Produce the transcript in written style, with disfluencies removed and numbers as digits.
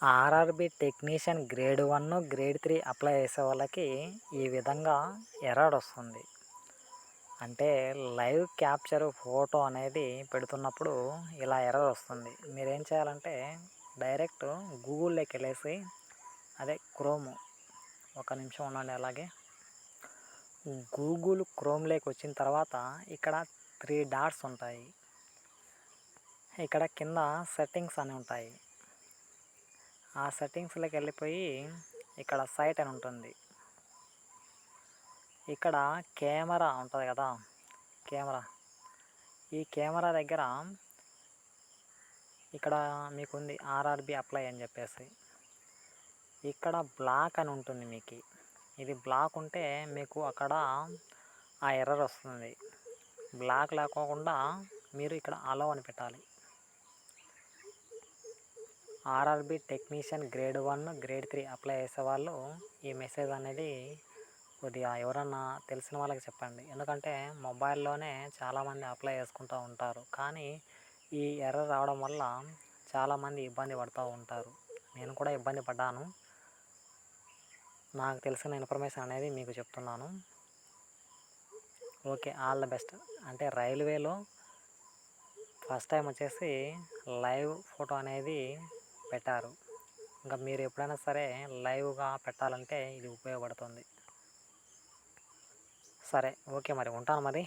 RRB technician grade 1, grade 3 apply చేసే వాళ్ళకి ఈ విధంగా ఎర్రర్ వస్తుంది. అంటే లైవ్ క్యాప్చర్ ఫోటో అనేది పెడుతున్నప్పుడు ఇలా ఎర్రర్ వస్తుంది. మీరేం చేయాలంటే డైరెక్ట్ గూగుల్‌లోకి వెళ్ళేసి అదే క్రోమ్ ఒక నిమిషం ఉండండి అలాగే. గూగుల్ క్రోమ్‌లోకి వచ్చిన తర్వాత ఇక్కడ 3 డాట్స్ ఉంటాయి. ఇక్కడ కింద సెట్టింగ్స్ అని ఉంటాయి. ఆ సెట్టింగ్స్లోకి వెళ్ళిపోయి ఇక్కడ సైట్ అని ఉంటుంది. ఇక్కడ కెమెరా ఉంటుంది కదా, కెమెరా, ఈ కెమెరా దగ్గర ఇక్కడ మీకుంది ఆర్ఆర్‌బీ అప్లై అని చెప్పేసి. ఇక్కడ బ్లాక్ అని ఉంటుంది మీకు. ఇది బ్లాక్ ఉంటే మీకు అక్కడ ఆ ఎర్రర్ వస్తుంది. బ్లాక్ లేకోకుండా మీరు ఇక్కడ అలో అని పెట్టాలి. RRB technician grade 1, grade 3 apply చేసేవాళ్ళు ఈ మెసేజ్ అనేది కొద్దిగా ఎవరన్నా తెలిసిన వాళ్ళకి చెప్పండి. ఎందుకంటే మొబైల్లోనే చాలామంది అప్లై చేసుకుంటూ ఉంటారు. కానీ ఈ ఎర్రర్ రావడం వల్ల చాలామంది ఇబ్బంది పడుతూ ఉంటారు. నేను కూడా ఇబ్బంది పడ్డాను. నాకు తెలిసిన ఇన్ఫర్మేషన్ అనేది మీకు చెప్తున్నాను. Okay, all the best. అంటే రైల్వేలో ఫస్ట్ టైం వచ్చేసి లైవ్ ఫోటో అనేది పెట్టారు. ఇంకా మీరు ఎప్పుడైనా సరే లైవ్గా పెట్టాలంటే ఇది ఉపయోగపడుతుంది. సరే, ఓకే, మరి ఉంటాను మరి.